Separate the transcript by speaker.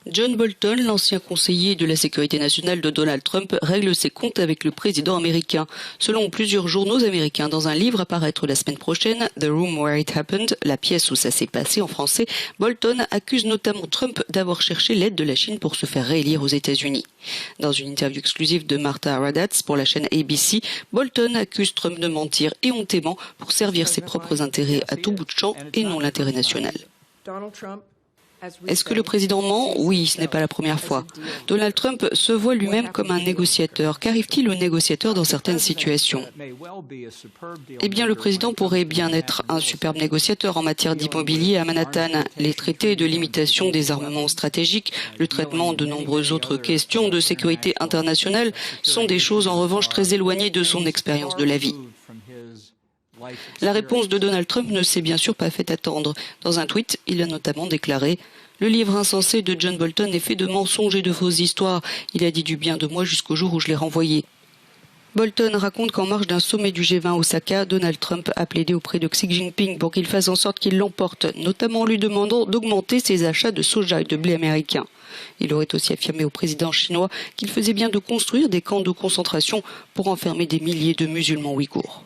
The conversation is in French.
Speaker 1: John Bolton, l'ancien conseiller de la sécurité nationale de Donald Trump, règle ses comptes avec le président américain. Selon plusieurs journaux américains, dans un livre à paraître la semaine prochaine, The Room Where It Happened, la pièce où ça s'est passé en français, Bolton accuse notamment Trump d'avoir cherché l'aide de la Chine pour se faire réélire aux États-Unis. Dans une interview exclusive de Martha Raddatz pour la chaîne ABC, Bolton accuse Trump de mentir éhontément pour servir ses propres intérêts à tout bout de champ et non l'intérêt national. Est-ce que le président ment? Oui, ce n'est pas la première fois. Donald Trump se voit lui-même comme un négociateur. Qu'arrive-t-il aux négociateurs dans certaines situations? Eh bien, le président pourrait bien être un superbe négociateur en matière d'immobilier à Manhattan. Les traités de limitation des armements stratégiques, le traitement de nombreuses autres questions de sécurité internationale sont des choses en revanche très éloignées de son expérience de la vie. La réponse de Donald Trump ne s'est bien sûr pas fait attendre. Dans un tweet, il a notamment déclaré « Le livre insensé de John Bolton est fait de mensonges et de fausses histoires. Il a dit du bien de moi jusqu'au jour où je l'ai renvoyé. » Bolton raconte qu'en marge d'un sommet du G20 à Osaka, Donald Trump a plaidé auprès de Xi Jinping pour qu'il fasse en sorte qu'il l'emporte, notamment en lui demandant d'augmenter ses achats de soja et de blé américain. Il aurait aussi affirmé au président chinois qu'il faisait bien de construire des camps de concentration pour enfermer des milliers de musulmans ouïghours.